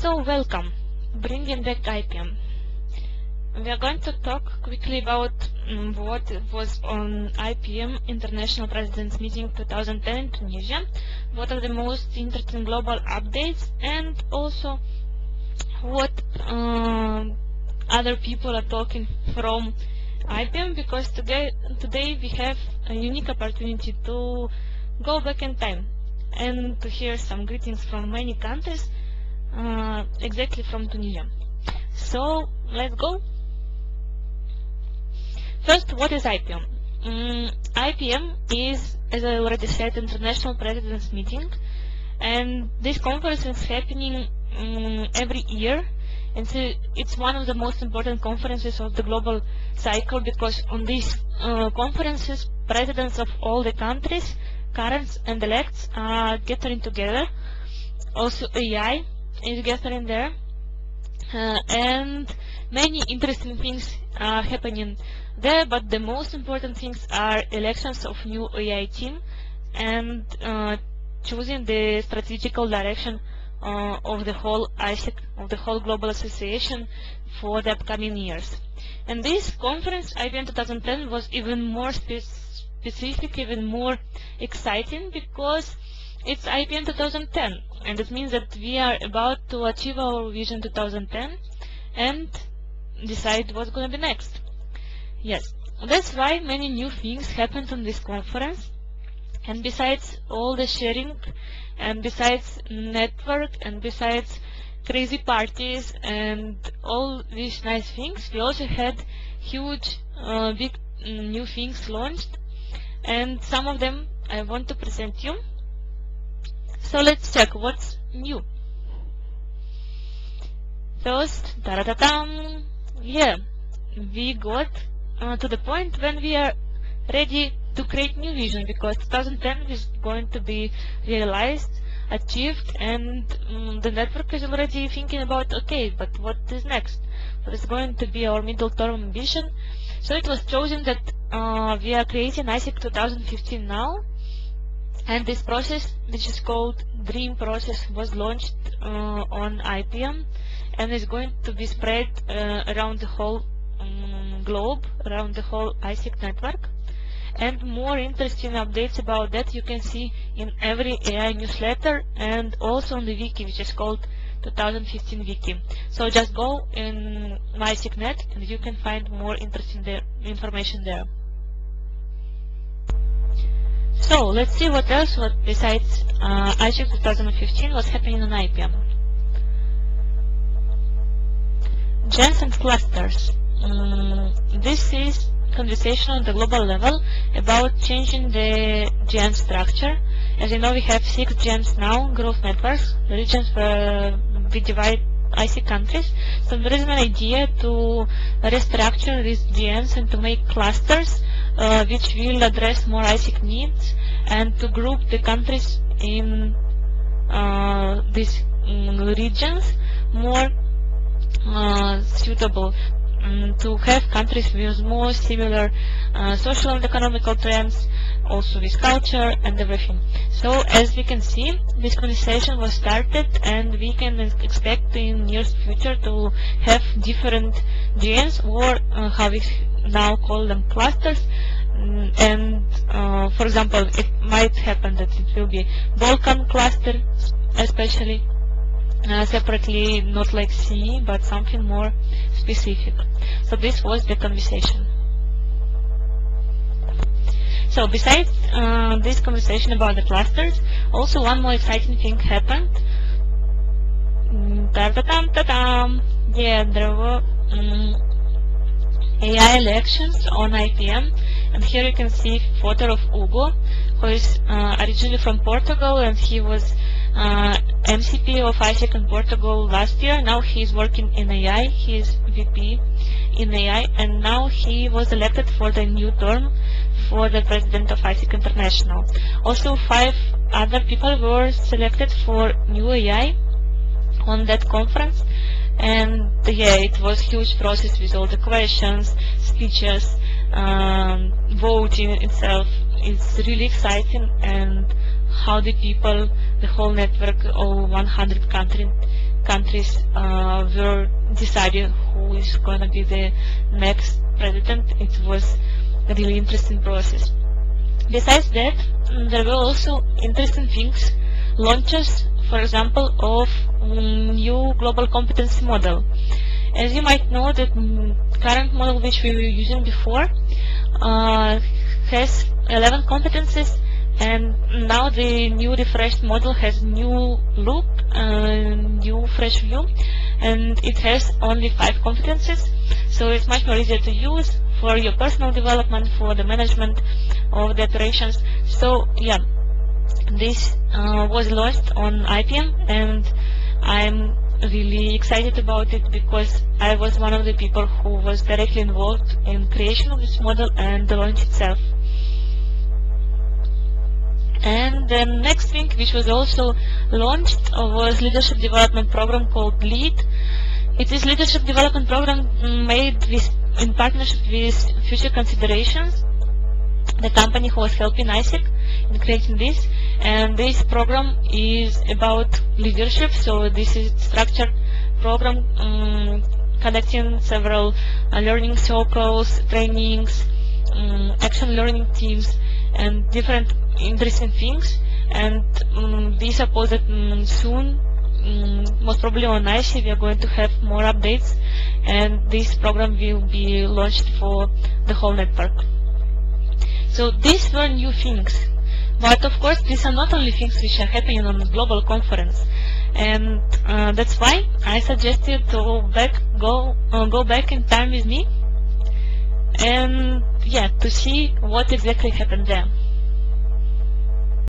So welcome, bringing back IPM. We are going to talk quickly about what was on IPM International Presidents Meeting 2010 in Tunisia, what are the most interesting global updates, and also what other people are talking from IPM, because today we have a unique opportunity to go back in time and to hear some greetings from many countries, exactly from Tunisia. So let's go. First, what is IPM? IPM is, as I already said, International Presidents Meeting, and this conference is happening every year, and so it's one of the most important conferences of the global cycle, because on these conferences, presidents of all the countries, current and elects, are gathering together. Also AI is gathering there, and many interesting things are happening there, but the most important things are elections of new AI team and choosing the strategical direction of the whole ISIC, of the whole global association for the upcoming years. And this conference, IPM 2010, was even more specific, even more exciting, because it's IPM 2010, and it means that we are about to achieve our vision 2010 and decide what's going to be next. Yes, that's why many new things happened on this conference, and besides all the sharing, and besides network, and besides crazy parties and all these nice things, we also had huge big new things launched, and some of them I want to present you. So let's check what's new. First, ta-da-da-dam, yeah, we got to the point when we are ready to create new vision, because 2010 is going to be realized, achieved, and the network is already thinking about, okay, but what is next? What is going to be our middle term ambition? So it was chosen that we are creating ISIC 2015 now, and this process, which is called Dream Process, was launched on IPM and is going to be spread around the whole globe, around the whole ISIC network. And more interesting updates about that you can see in every AI newsletter and also on the wiki, which is called 2015 wiki. So just go in MySICnet and you can find more interesting information there. So let's see what else, besides ISIC 2015, was happening on IPM. Gens and clusters. This is conversation on the global level about changing the gen structure. As you know, we have 6 gens now, growth networks, the regions where we divide ISIC countries. So there is an idea to restructure these gens and to make clusters which will address more ISIC needs, and to group the countries in these regions more suitable, to have countries with more similar social and economical trends, also with culture and everything. So as we can see, this conversation was started, and we can expect in near future to have different gens, or how we now call them, clusters. And for example, it might happen that it will be Balkan cluster, especially separately, not like C, but something more specific. So this was the conversation. So besides this conversation about the clusters, also one more exciting thing happened. Ta-da-tam-ta-tam! Yeah, there were AI elections on IPM, and here you can see a photo of Hugo, who is originally from Portugal, and he was MCP of ISIC in Portugal last year. Now he is working in AI, he is VP in AI, and now he was elected for the new term for the president of ISIC International. Also 5 other people were selected for new AI on that conference, and yeah, it was a huge process with all the questions, speeches, voting itself. It's really exciting, and how the people, the whole network, all 100 countries, countries were deciding who is going to be the next president. It was a really interesting process. Besides that, there were also interesting things, launches, for example, of new global competency model. As you might know, the current model which we were using before has 11 competencies, and now the new refreshed model has new look, new fresh view, and it has only 5 competencies, so it's much more easier to use for your personal development, for the management of the operations. So yeah, this was launched on IPM, and I'm really excited about it because I was one of the people who was directly involved in creation of this model and the launch itself. And the next thing which was also launched was leadership development program called LEAD. It is leadership development program made in partnership with Future Considerations, the company who was helping ISEC in creating this. And this program is about leadership, so this is structured program conducting several learning circles, trainings, action learning teams, and different interesting things. And we suppose that soon, most probably on ICE, we are going to have more updates, and this program will be launched for the whole network. So these were new things. But of course, these are not only things which are happening on a global conference, and that's why I suggested to go back in time with me, and yeah, to see what exactly happened there.